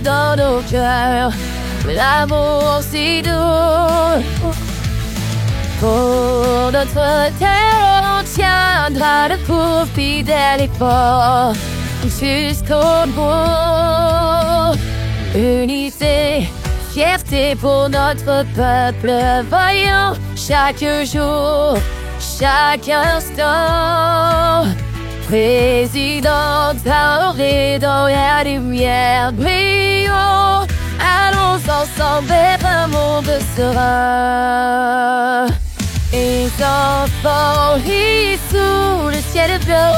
dans nos cœurs, l'amour si doux. Pour notre terre, on tiendra debout, fidèle et fort, jusqu'au bout. Unité, fierté pour notre peuple vaillant, chaque jour, chaque instant. Président doré dans la lumière brillante, allons ensemble vers un monde serein. Et enfants ris sous le ciel bleu,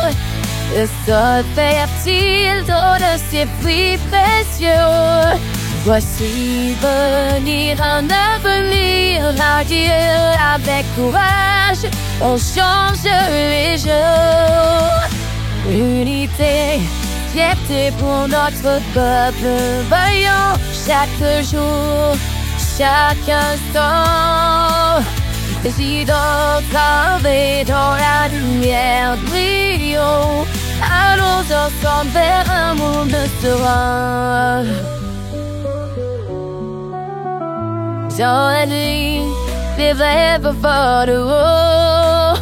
le sol fertile donne ses fruits précieux. Voici venir un avenir radieux, avec courage, on change les jours. Unité, fierté pour notre peuple vaillant, chaque jour, chaque instant. Président gravé dans la lumière brillante, allons ensemble vers un monde serein. Dans la nuit, les rêves volent,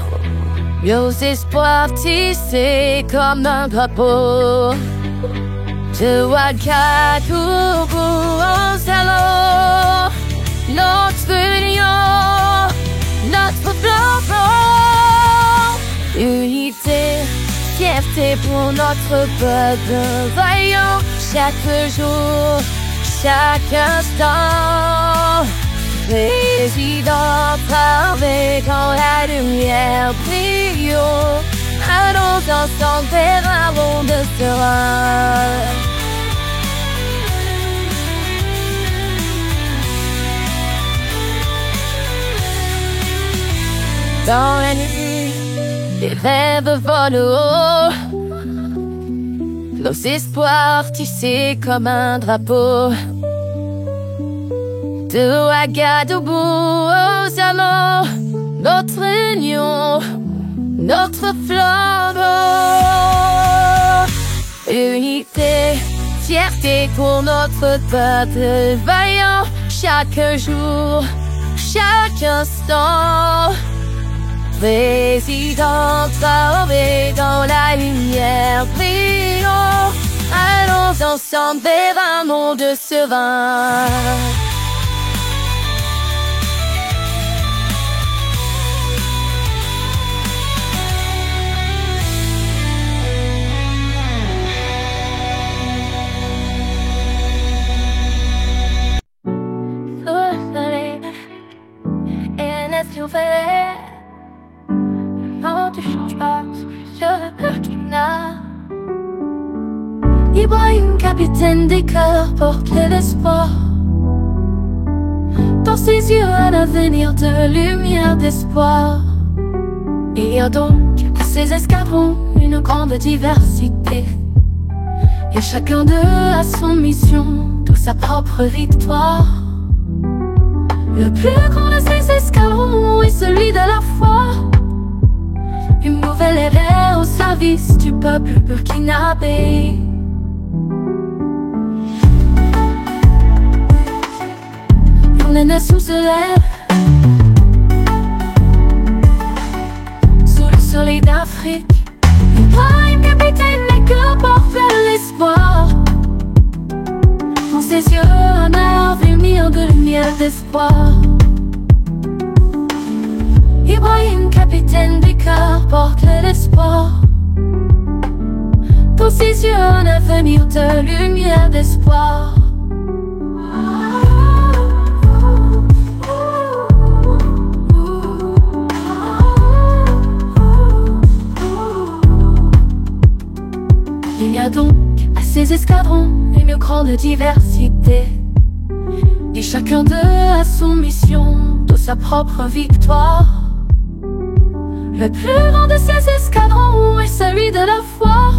nos espoirs tissés comme un drapeau. De Ouagadougou en salon, notre union, notre flambeau. Unité, fierté pour notre peuple vaillant, chaque jour, chaque instant. Président gravé dans la lumière brillante, allons ensemble vers un monde serein. Dans la nuit, les rêves volent haut, nos espoirs tissés comme un drapeau. De Ouagadougou aux amants, notre union, notre flambeau. Unité, fierté pour notre peuple vaillant, chaque jour, chaque instant. Président gravé dans la lumière brillante, allons ensemble vers un monde serein. Non, tu changes pas, je retourne. Ibrahim, capitaine des cœurs, porte l'espoir. Dans ses yeux, un avenir de lumière, d'espoir. Il y a donc à ces escadrons une grande diversité, et chacun d'eux a son mission, tout sa propre victoire. Le plus grand de ces escadrons est celui de la foi, une nouvelle ère au service du peuple burkinabé. Quand les nations se lèvent sous le soleil d'Afrique, Ibrahim, capitaine, les cœurs portent l'espoir. Dans ses yeux, un avenir de lumière, d'espoir. Ibrahim, capitaine des cœurs, porte l'espoir. Dans ses yeux, un avenir de lumière, d'espoir. Il y a donc à ces escadrons une grande diversité, et chacun d'eux a son mission, de sa propre victoire. Le plus grand de ces escadrons est celui de la foi,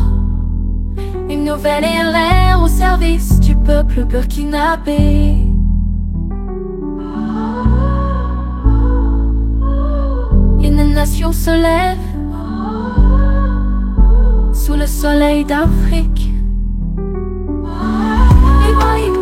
une nouvelle ère au service du peuple burkinabé. Une nation se lève sous le soleil d'Afrique. Ibrahim,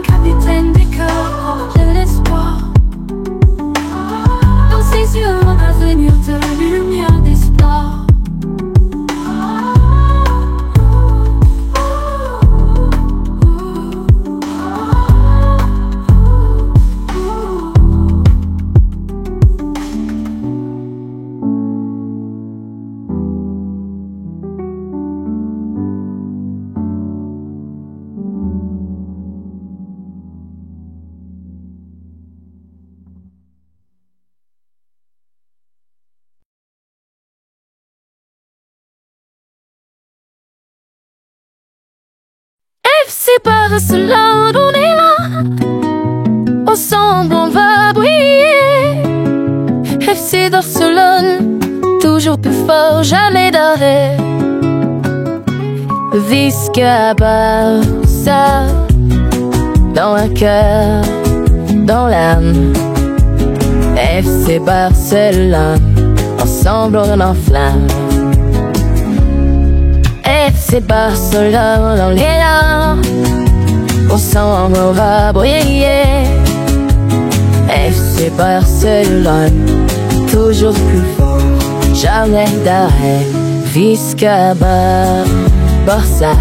C'est par cela on est là. Ensemble on va briller. FC Barcelone, toujours plus fort, jamais d'arrêt. Visca Barça, dans le cœur, dans l'âme. FC Barcelone, ensemble on enflamme. FC Barcelone, on est là. Ensemble on va briller. FC Barcelone, toujours plus fort, jamais d'arrêt. Visca Barça,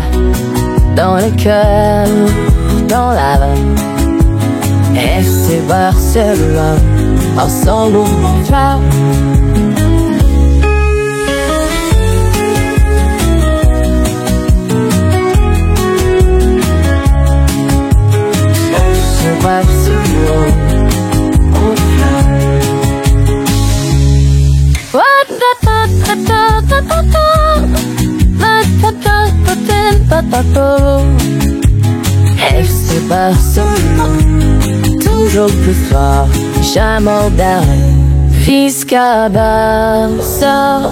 dans le cœur, dans l'âme. FC Barcelone, ensemble on va. FC Barcelone. FC Barcelone, toujours plus fort, jamais d'arrêt. Visca Barça,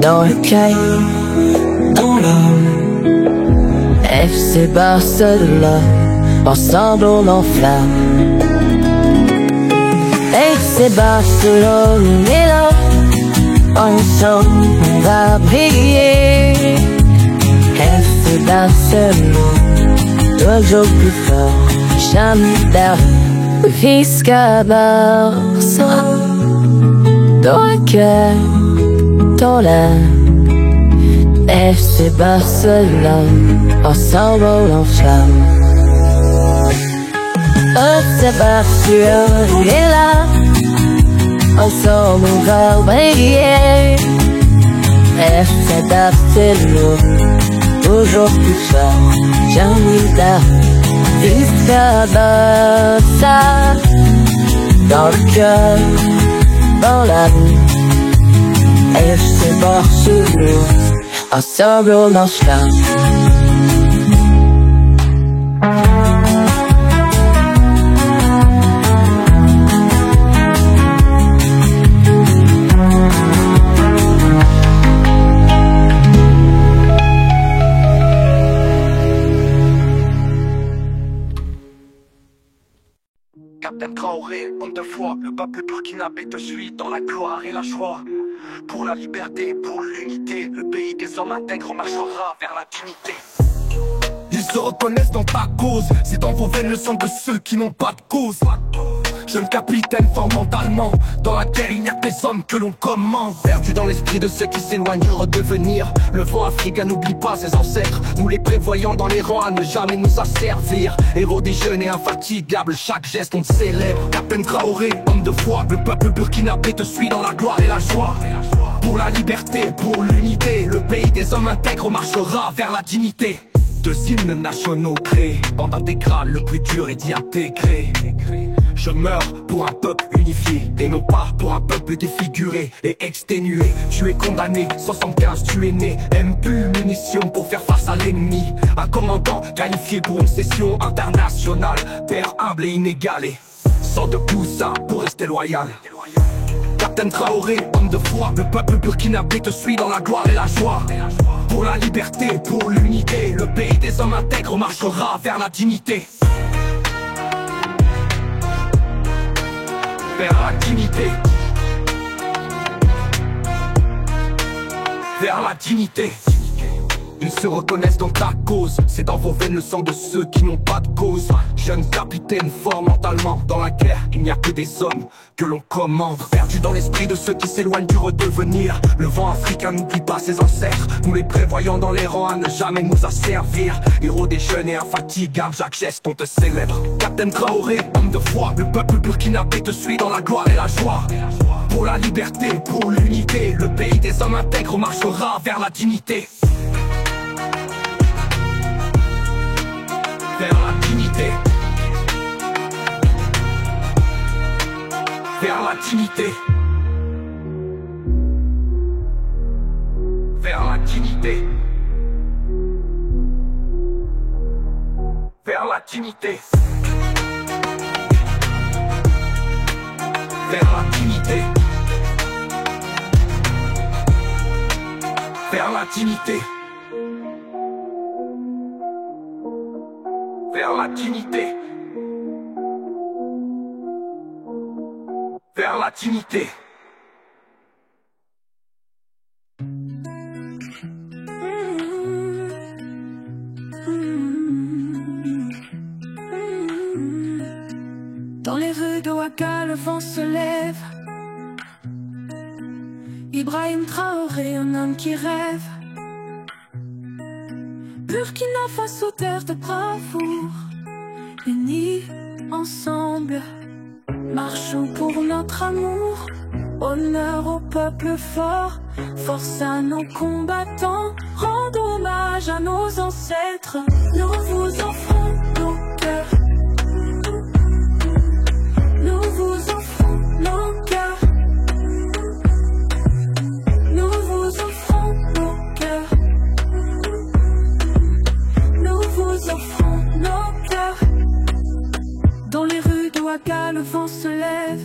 dans le cœur, dans l'âme. FC Barcelone, ensemble on enflamme. FC Barcelone est là. Ensemble on va briller. FC Barcelone, toujours plus fort, jamais d'arrêt. Visca Barça, dans le cœur, dans l'âme. FC Barcelone, ensemble on enflamme. FC Barcelone est là. Ensemble on va briller. FC Barcelone, toujours plus fort, jamais d'arrêt. Visca Barça, dans le cœur, dans l'âme. FC Barcelone, ensemble on enflamme. Captain Traoré, homme de foi, le peuple burkinabé te suit dans la gloire et la joie. Pour la liberté, pour l'unité, le pays des hommes intègres marchera vers la dignité. Ils se reconnaissent dans ta cause, c'est dans vos veines le sang de ceux qui n'ont pas de cause. Jeune capitaine fort mentalement, dans la terre il n'y a que les hommes que l'on commande. Perdu dans l'esprit de ceux qui s'éloignent du redevenir, le vent africain n'oublie pas ses ancêtres. Nous les prévoyons dans les rangs à ne jamais nous asservir. Héros des jeunes et infatigables, chaque geste on te célèbre. Captain Traoré, homme de foi, le peuple burkinabé te suit dans la gloire et la joie. Pour la liberté, pour l'unité, le pays des hommes intègres marchera vers la dignité. Deux hymnes nationaux créés, bande intégrale, le plus dur est d'y intégrer. Je meurs pour un peuple unifié, et non pas pour un peuple défiguré et exténué. Tu es condamné, 75 tu es né, aime plus munitions pour faire face à l'ennemi. Un commandant qualifié pour une session internationale, père humble et inégalé, sans de poussin pour rester loyal. Captain Traoré, homme de foi, le peuple burkinabé te suit dans la gloire et la joie. Pour la liberté, pour l'unité, le pays des hommes intègres marchera vers la dignité. Vers la dignité. Vers la dignité. Ils se reconnaissent dans ta cause, c'est dans vos veines le sang de ceux qui n'ont pas de cause. Jeune capitaine fort mentalement, dans la guerre il n'y a que des hommes que l'on commande. Perdu dans l'esprit de ceux qui s'éloignent du redevenir, le vent africain n'oublie pas ses ancêtres. Nous les prévoyons dans les rangs à ne jamais nous asservir. Héros des jeunes et infatigables, chaque geste on te célèbre. Captain Traoré, homme de foi, le peuple burkinabé te suit dans la gloire et la joie. Pour la liberté, pour l'unité, le pays des hommes intègres marchera vers la dignité. Vers la dignité. Vers la dignité. Vers la dignité. dignité. Vers la dignité. Vers la dignité. Vers la dignité. Vers la dignité. Dans les rues de Ouaga, le vent se lève. Ibrahim Traoré, un homme qui rêve. Burkina Faso, terre de bravoure. Unis ensemble, marchons pour notre amour. Honneur au peuple fort, force à nos combattants. Rendons hommage à nos ancêtres. Nous vous offrons nos cœurs. Nous vous offrons nos cœurs. Nous vous offrons nos cœurs. Nous vous offrons nos cœurs. Dans les rues de Ouaga, le vent se lève.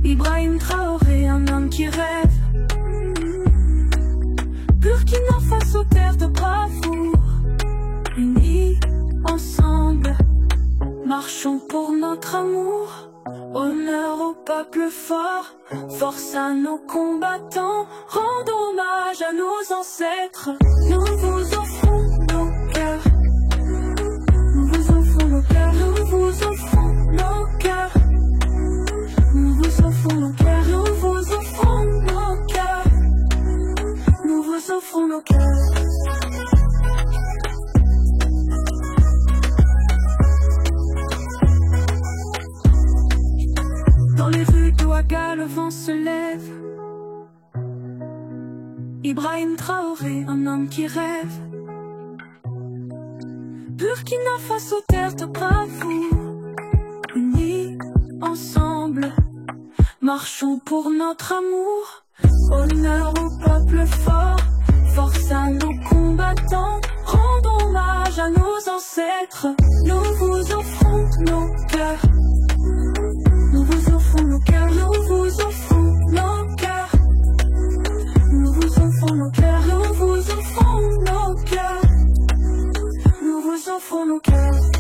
Ibrahim Traoré, un homme qui rêve. Burkina Faso, terre de bravoure. Unis ensemble, marchons pour notre amour. Honneur au peuple fort, force à nos combattants. Rendons hommage à nos ancêtres. Nous vous offrons nos cœurs. Nous vous offrons nos cœurs. Nous vous offrons nos cœurs. Nous vous offrons nos cœurs. Nous vous offrons nos cœurs. Nous vous offrons nos cœurs. Dans les rues de Ouaga, le vent se lève. Ibrahim Traoré, un homme qui rêve. Burkina Faso, terre de bravoure. Unis ensemble, marchons pour notre amour. Honneur au peuple fort, force à nos combattants. Rendons hommage à nos ancêtres. Nous vous offrons nos cœurs. Nous vous offrons nos cœurs. Nous vous offrons nos cœurs. Nous vous offrons nos cœurs. Nous vous offrons nos cœurs. Nous vous offrons nos cœurs.